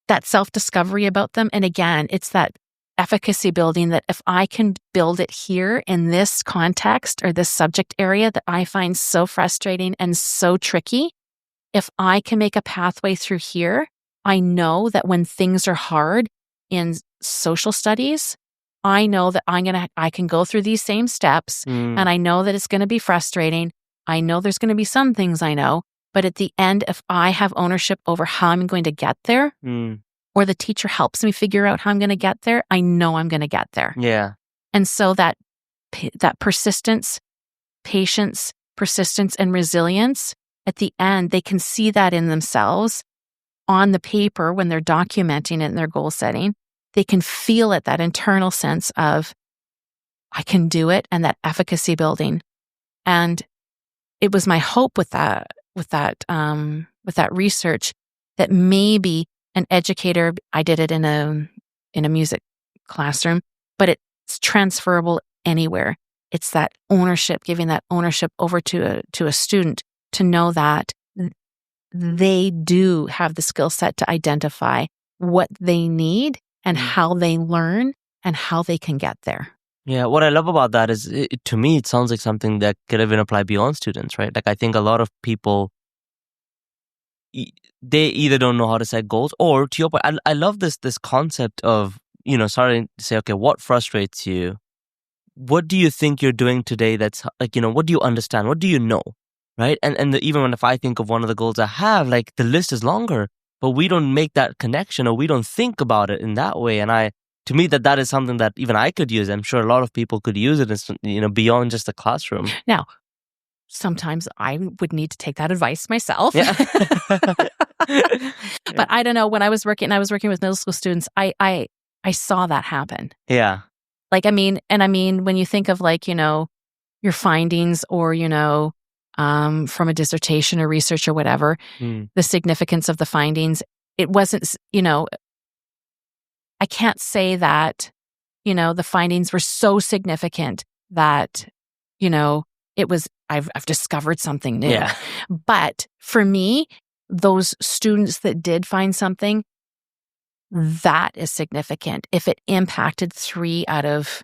Speaker 1: That self-discovery about them. And again, it's that efficacy building that if I can build it here in this context or this subject area that I find so frustrating and so tricky, if I can make a pathway through here, I know that when things are hard in social studies, I know that I can go through these same steps and I know that it's going to be frustrating. I know there's going to be some things I know, but at the end, if I have ownership over how I'm going to get there, or the teacher helps me figure out how I'm going to get there, I know I'm going to get there.
Speaker 2: Yeah.
Speaker 1: And so that persistence, patience, persistence, and resilience, at the end, they can see that in themselves on the paper when they're documenting it in their goal setting. They can feel it, that internal sense of, I can do it, and that efficacy building. And it was my hope with that research that maybe an educator, I did it in a music classroom, but it's transferable anywhere. It's that ownership, giving that ownership over to a student to know that they do have the skill set to identify what they need and how they learn and how they can get there.
Speaker 2: Yeah, what I love about that is, to me, it sounds like something that could even apply beyond students, right? Like, I think a lot of people, they either don't know how to set goals, or to your point, I love this concept of, starting to say, okay, what frustrates you? What do you think you're doing today that's like, what do you understand? What do you know? Right? And even if I think of one of the goals I have, like, the list is longer, but we don't make that connection, or we don't think about it in that way. And to me, that is something that even I could use. I'm sure a lot of people could use it as, beyond just the classroom.
Speaker 1: Now, sometimes I would need to take that advice myself.
Speaker 2: Yeah.
Speaker 1: But I don't know, when I was working with middle school students, I saw that happen.
Speaker 2: Yeah.
Speaker 1: Like, when you think of, like, your findings, or, from a dissertation or research or whatever, the significance of the findings, it wasn't, I can't say that the findings were so significant that, I've discovered something new.
Speaker 2: Yeah.
Speaker 1: But for me, those students that did find something, that is significant. If it impacted 3 out of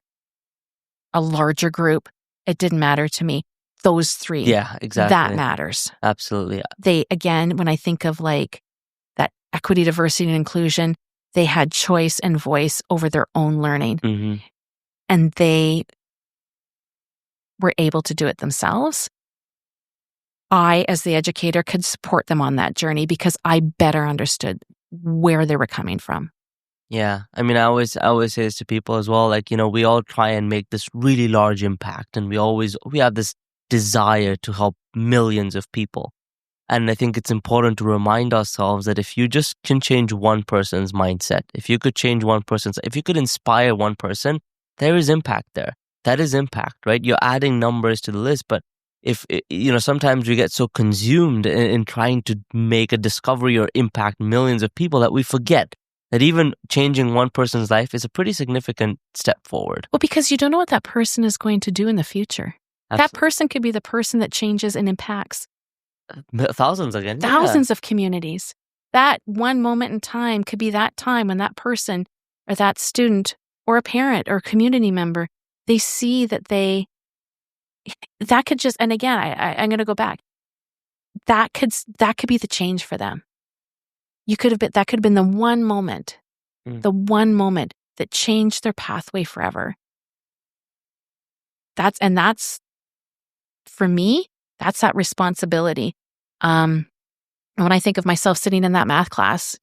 Speaker 1: a larger group, it didn't matter to me. Those 3,
Speaker 2: Yeah, exactly.
Speaker 1: that matters.
Speaker 2: Absolutely.
Speaker 1: They, again, when I think of like that equity, diversity, and inclusion, they had choice and voice over their own learning.
Speaker 2: Mm-hmm.
Speaker 1: And they were able to do it themselves. I, as the educator, could support them on that journey because I better understood where they were coming from.
Speaker 2: Yeah. I mean, I always say this to people as well. Like, we all try and make this really large impact, and we have this desire to help millions of people. And I think it's important to remind ourselves that if you just can change one person's mindset, if you could inspire one person, there is impact there. That is impact, right? You're adding numbers to the list, but if, sometimes we get so consumed in trying to make a discovery or impact millions of people that we forget that even changing one person's life is a pretty significant step forward.
Speaker 1: Well, because you don't know what that person is going to do in the future.
Speaker 2: Absolutely.
Speaker 1: That person could be the person that changes and impacts
Speaker 2: thousands again.
Speaker 1: Thousands of communities. That one moment in time could be that time when that person or that student or a parent or a community member, they see that that could just, and again, I'm going to go back. That could be the change for them. That could have been the one moment that changed their pathway forever. That's for me, that's that responsibility. When I think of myself sitting in that math class,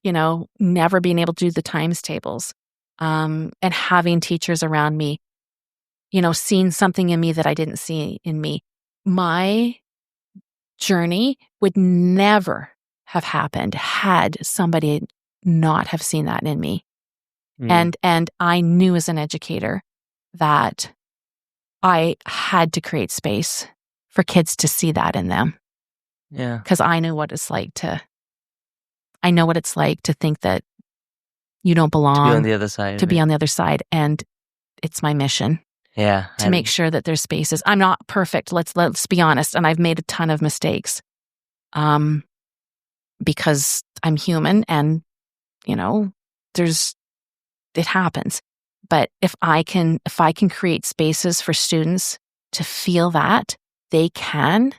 Speaker 1: never being able to do the times tables, and having teachers around me, seeing something in me that I didn't see in me, my journey would never have happened had somebody not have seen that in me. And I knew as an educator that I had to create space for kids to see that in them.
Speaker 2: Yeah.
Speaker 1: Because I know what it's like to think that you don't belong.
Speaker 2: To be on the other side.
Speaker 1: To be on the other side. And it's my mission.
Speaker 2: Yeah.
Speaker 1: To make sure that there's spaces. I'm not perfect. Let's be honest. And I've made a ton of mistakes. Because I'm human and, it happens. But if I can create spaces for students to feel that they can,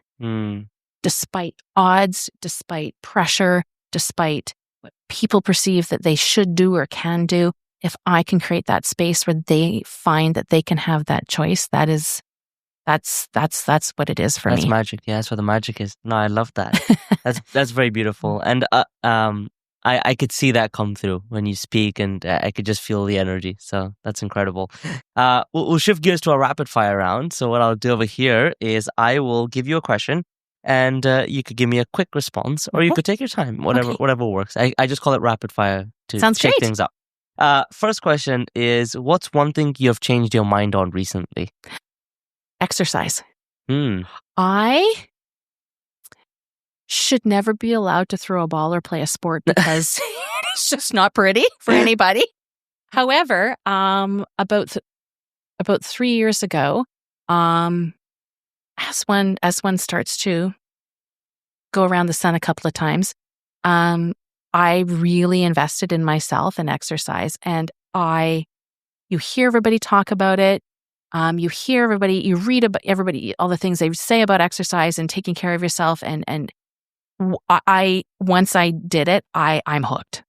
Speaker 1: despite odds, despite pressure, despite what people perceive that they should do or can do, if I can create that space where they find that they can have that choice, that's what it is for me.
Speaker 2: That's magic. Yeah, that's what the magic is. No, I love that. That's very beautiful. And I could see that come through when you speak, and I could just feel the energy. So that's incredible. We'll shift gears to a rapid fire round. So what I'll do over here is I will give you a question, and you could give me a quick response, or you could take your time, whatever works. I just call it rapid fire to shake things up. First question is, what's one thing you have changed your mind on recently?
Speaker 1: Exercise. I should never be allowed to throw a ball or play a sport because it's just not pretty for anybody. However, about 3 years ago, as one starts to go around the sun a couple of times, I really invested in myself and exercise, and you hear everybody talk about it. You hear everybody, you read about everybody, all the things they say about exercise and taking care of yourself. And once I did it, I'm hooked.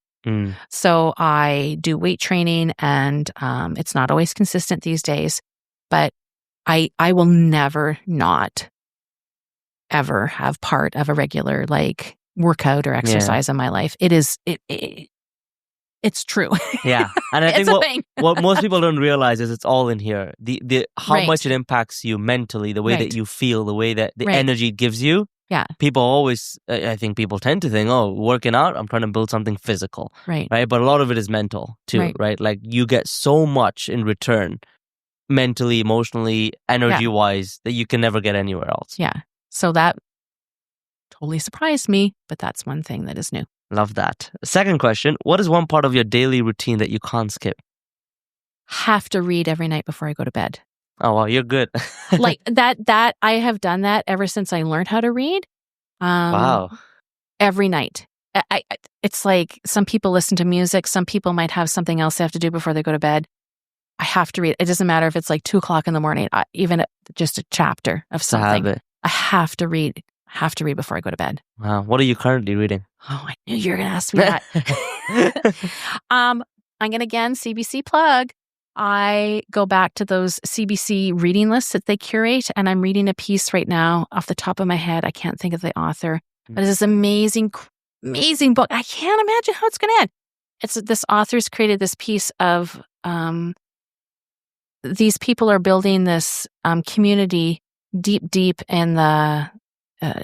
Speaker 1: So I do weight training, and it's not always consistent these days, but I will never not ever have part of a regular workout or exercise in my life. It's true.
Speaker 2: Yeah. And I think what most people don't realize is it's all in here. The how much it impacts you mentally, the way that you feel, the way that the energy it gives you.
Speaker 1: Yeah.
Speaker 2: People always, I think people tend to think, oh, working out, I'm trying to build something physical. Right. But a lot of it is mental too, right? Like you get so much in return, mentally, emotionally, energy-wise, that you can never get anywhere else.
Speaker 1: Yeah. So that totally surprised me, but that's one thing that is new.
Speaker 2: Love that. Second question, what is one part of your daily routine that you can't skip?
Speaker 1: have to read every night before I go to bed.
Speaker 2: Oh, wow, you're good.
Speaker 1: Like that I have done that ever since I learned how to read.
Speaker 2: Wow.
Speaker 1: Every night. It's like some people listen to music. Some people might have something else they have to do before they go to bed. I have to read. It doesn't matter if it's like 2:00 in the morning, even just a chapter of something. I have to read. Have to read before I go to bed.
Speaker 2: Wow. What are you currently reading?
Speaker 1: Oh, I knew you were going to ask me that. I'm going to again, CBC plug. I go back to those CBC reading lists that they curate, and I'm reading a piece right now off the top of my head. I can't think of the author, but it's this amazing book. I can't imagine how it's going to end. This author's created this piece of these people are building this community deep in the I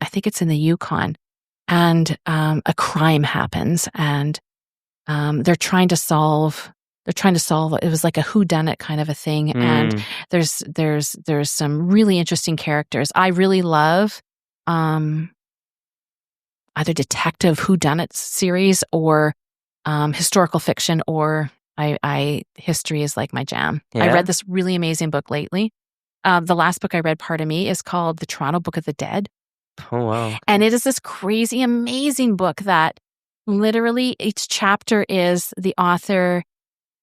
Speaker 1: think it's in the Yukon, and a crime happens, and they're trying to solve. It was like a whodunit kind of a thing, and there's some really interesting characters. I really love either detective whodunit series or historical fiction, or history is like my jam.
Speaker 2: Yeah?
Speaker 1: I read this really amazing book lately. The last book I read, pardon me, is called The Toronto Book of the Dead.
Speaker 2: Oh, wow. Okay.
Speaker 1: And it is this crazy, amazing book that literally each chapter is the author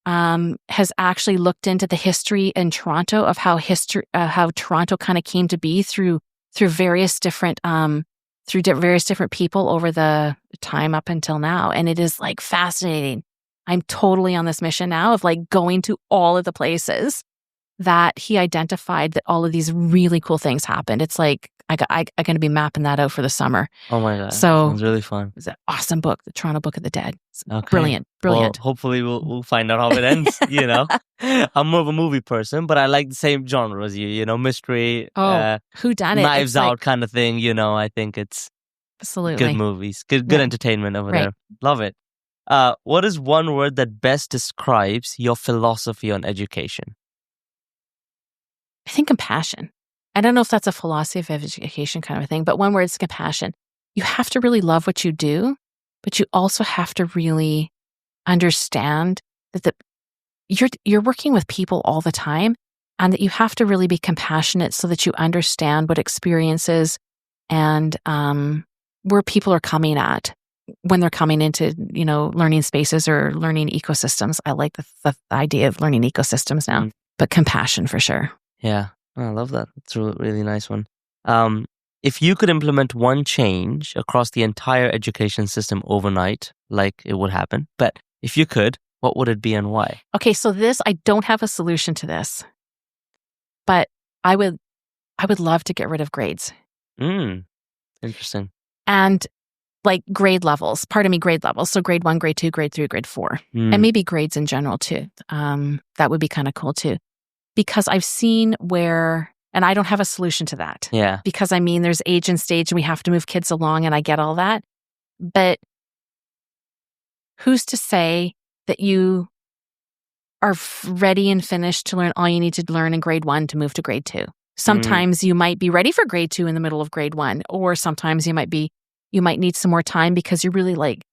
Speaker 1: has actually looked into the history in Toronto of how Toronto kind of came to be through various different people over the time up until now. And it is like fascinating. I'm totally on this mission now of like going to all of the places that he identified that all of these really cool things happened. It's like I'm going to be mapping that out for the summer.
Speaker 2: Oh my God.
Speaker 1: So
Speaker 2: sounds really fun.
Speaker 1: It's an awesome book, The Toronto Book of the Dead.
Speaker 2: Okay.
Speaker 1: Brilliant.
Speaker 2: Well, hopefully we'll find out how it ends, you know. I'm more of a movie person, but I like the same genre as you know, mystery,
Speaker 1: whodunit,
Speaker 2: Knives Out kind of thing, you know. I think it's
Speaker 1: absolutely
Speaker 2: good movies, good entertainment over there. Love it. What is one word that best describes your philosophy on education?
Speaker 1: I think compassion. I don't know if that's a philosophy of education kind of a thing, but one word is compassion. You have to really love what you do, but you also have to really understand that you're working with people all the time, and that you have to really be compassionate so that you understand what experiences and where people are coming at when they're coming into, you know, learning spaces or learning ecosystems. I like the idea of learning ecosystems now, but compassion for sure.
Speaker 2: Yeah, I love that. It's a really nice one. If you could implement one change across the entire education system overnight, like it would happen, but if you could, what would it be and why? Okay,
Speaker 1: so I don't have a solution to this, but I would love to get rid of grades.
Speaker 2: Interesting.
Speaker 1: And like grade levels. So grade 1, grade 2, grade 3, grade 4. And maybe grades in general too. That would be kind of cool too. Because I've seen where, and I don't have a solution to that.
Speaker 2: Yeah.
Speaker 1: Because I mean, there's age and stage and we have to move kids along, and I get all that. But who's to say that you are ready and finished to learn all you need to learn in grade 1 to move to grade 2? Sometimes you might be ready for grade 2 in the middle of grade 1, or sometimes you might need some more time because you're really like,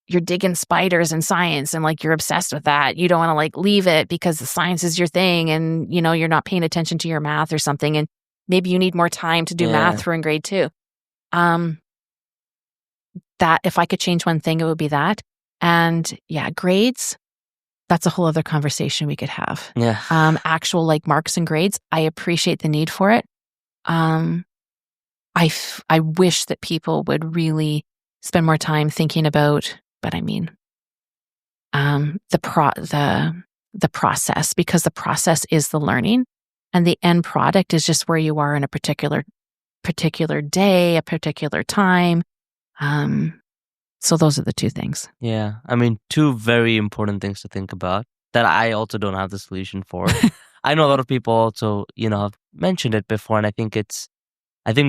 Speaker 1: you're digging spiders in science and like you're obsessed with that. You don't want to like leave it because the science is your thing, and you know, you're not paying attention to your math or something, and maybe you need more time to do math for in grade 2. That if I could change one thing, it would be that. And yeah, grades, that's a whole other conversation we could have.
Speaker 2: Yeah.
Speaker 1: Actual like marks and grades, I appreciate the need for it. I wish that people would really spend more time thinking about, but I mean, the process, because the process is the learning, and the end product is just where you are in a particular day, a particular time. So those are the two things.
Speaker 2: Yeah, I mean, two very important things to think about that I also don't have the solution for. I know a lot of people also, you know, have mentioned it before, and I think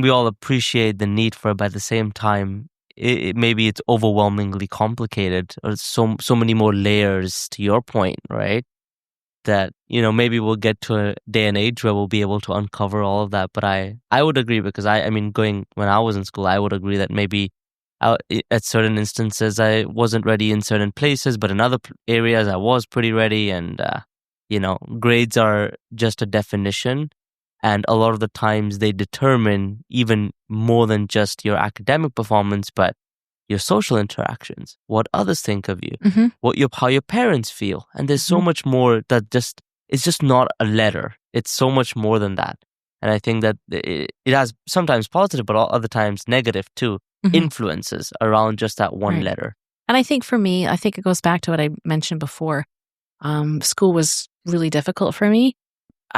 Speaker 2: we all appreciate the need for it, but at the same time, maybe it's overwhelmingly complicated, or so many more layers, to your point, right? That, you know, maybe we'll get to a day and age where we'll be able to uncover all of that. But I would agree, because I mean, when I was in school, I would agree that maybe At certain instances, I wasn't ready in certain places, but in other areas, I was pretty ready. And, grades are just a definition. And a lot of the times they determine even more than just your academic performance, but your social interactions, what others think of you, how your parents feel. And there's so much more that it's just not a letter. It's so much more than that. And I think that it has sometimes positive, but other times negative too, influences around just that one letter.
Speaker 1: And I think for me, I think it goes back to what I mentioned before. School was really difficult for me.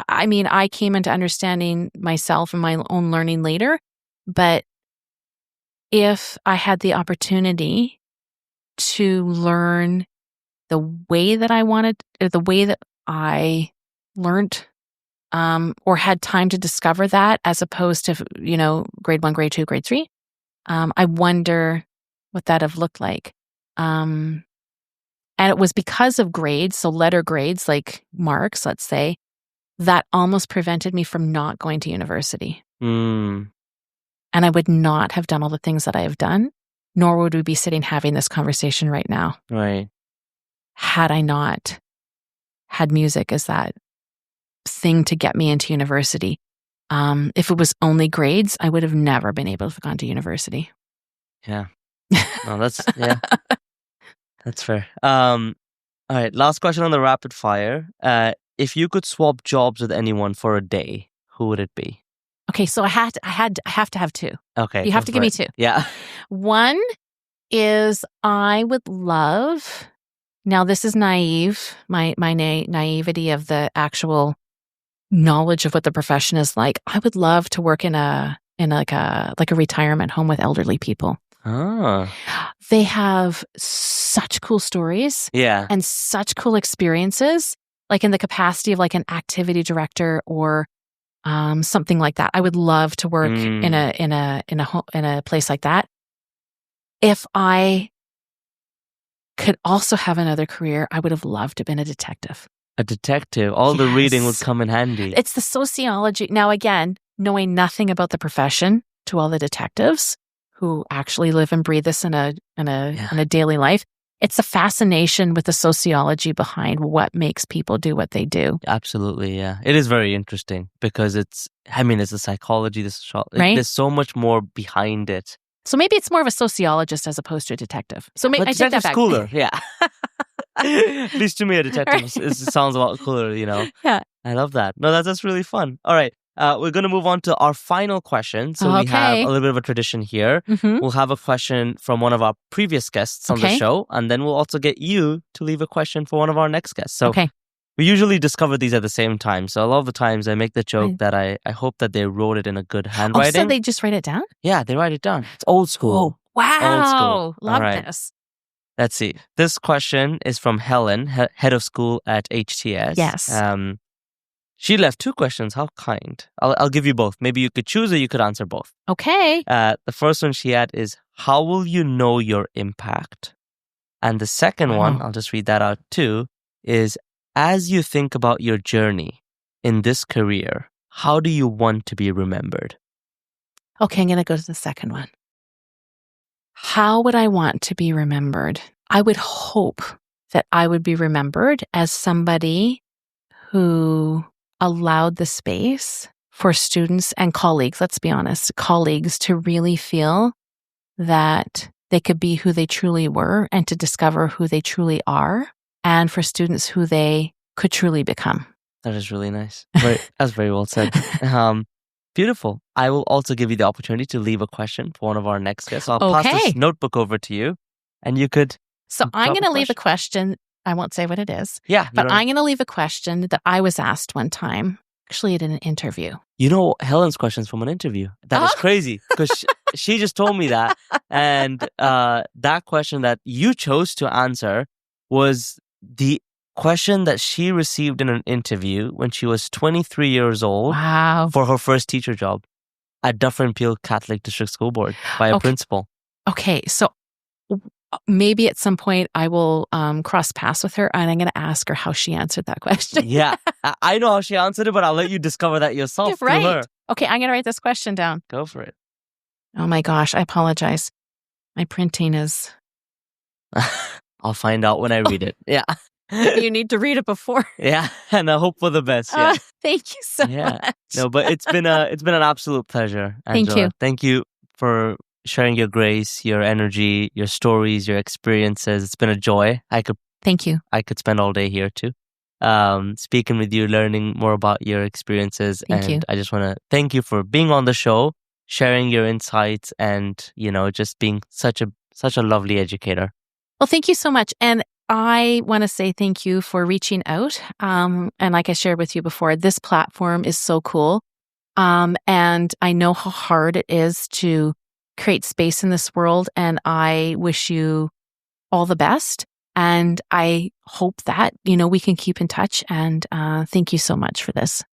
Speaker 1: I mean, I came into understanding myself and my own learning later, but if I had the opportunity to learn the way that I wanted, or the way that I learned, or had time to discover that, as opposed to, grade 1, grade 2, grade 3, I wonder what that have looked like. And it was because of grades, so letter grades, like marks, let's say, that almost prevented me from not going to university. And I would not have done all the things that I have done, nor would we be sitting having this conversation right now.
Speaker 2: Right.
Speaker 1: Had I not had music as that thing to get me into university. If it was only grades, I would have never been able to have gone to university.
Speaker 2: Yeah. No, that's fair. All right. Last question on the rapid fire. If you could swap jobs with anyone for a day, who would it be?
Speaker 1: Okay, so I have to have two.
Speaker 2: Okay.
Speaker 1: You have to give me two.
Speaker 2: Yeah.
Speaker 1: One is I would love. Now this is naive. My naivety of the actual knowledge of what the profession is like. I would love to work in a retirement home with elderly people.
Speaker 2: Oh.
Speaker 1: They have such cool stories.
Speaker 2: Yeah.
Speaker 1: And such cool experiences, like in the capacity of like an activity director or something like that. I would love to work in a place like that. If I could also have another career, I would have loved to have been a detective.
Speaker 2: A detective. All the reading would come in handy.
Speaker 1: It's the sociology. Now, again, knowing nothing about the profession, to all the detectives who actually live and breathe this in a daily life, it's a fascination with the sociology behind what makes people do what they do.
Speaker 2: Absolutely, yeah. It is very interesting because it's the psychology,
Speaker 1: right?
Speaker 2: There's so much more behind it.
Speaker 1: So maybe it's more of a sociologist as opposed to a detective. So maybe I take that back.
Speaker 2: Cooler, yeah. At least to me, a detective sounds a lot cooler,
Speaker 1: Yeah.
Speaker 2: I love that. No, that's really fun. All right. We're going to move on to our final question. So we have a little bit of a tradition here. We'll have a question from one of our previous guests on the show, and then we'll also get you to leave a question for one of our next guests. So we usually discover these at the same time. So a lot of the times I make the joke that I hope that they wrote it in a good handwriting.
Speaker 1: Oh, so they just write it down?
Speaker 2: Yeah, they write it down. It's old school.
Speaker 1: Oh, wow.
Speaker 2: Old school.
Speaker 1: Love this.
Speaker 2: Let's see. This question is from Helen, head of school at HTS.
Speaker 1: Yes.
Speaker 2: She left 2 questions. How kind. I'll give you both. Maybe you could choose or you could answer both.
Speaker 1: Okay.
Speaker 2: The first one she had is, how will you know your impact? And the second one, I'll just read that out too, is, as you think about your journey in this career, how do you want to be remembered?
Speaker 1: Okay, I'm going to go to the second one. How would I want to be remembered? I would hope that I would be remembered as somebody who allowed the space for students and colleagues, let's be honest, colleagues to really feel that they could be who they truly were and to discover who they truly are, and for students who they could truly become.
Speaker 2: That is really nice. That's very well said. Beautiful. I will also give you the opportunity to leave a question for one of our next guests. I'll pass this notebook over to you, and you could.
Speaker 1: So I'm going to leave a question. I won't say what it is.
Speaker 2: Yeah.
Speaker 1: But I'm going to leave a question that I was asked one time, actually at an interview.
Speaker 2: Helen's question's from an interview. That is crazy because she just told me that. And that question that you chose to answer was the question that she received in an interview when she was 23 years old.
Speaker 1: Wow.
Speaker 2: For her first teacher job at Dufferin Peel Catholic District School Board by a principal.
Speaker 1: Okay, so maybe at some point I will cross paths with her and I'm going to ask her how she answered that question.
Speaker 2: Yeah, I know how she answered it, but I'll let you discover that yourself through her.
Speaker 1: Okay, I'm going to write this question down.
Speaker 2: Go for it.
Speaker 1: Oh my gosh, I apologize. My printing is...
Speaker 2: I'll find out when I read it. Yeah.
Speaker 1: You need to read it before.
Speaker 2: Yeah, and I hope for the best. Yeah.
Speaker 1: Thank you so much.
Speaker 2: No, but it's been an absolute pleasure, Angela.
Speaker 1: Thank you.
Speaker 2: Thank you for sharing your grace, your energy, your stories, your experiences. It's been a joy.
Speaker 1: Thank you.
Speaker 2: I could spend all day here too. Speaking with you, learning more about your experiences.
Speaker 1: Thank you.
Speaker 2: I just want to thank you for being on the show, sharing your insights, and just being such a lovely educator.
Speaker 1: Well, thank you so much. And I want to say thank you for reaching out. And like I shared with you before, this platform is so cool. And I know how hard it is to create space in this world. And I wish you all the best. And I hope that, we can keep in touch. And thank you so much for this.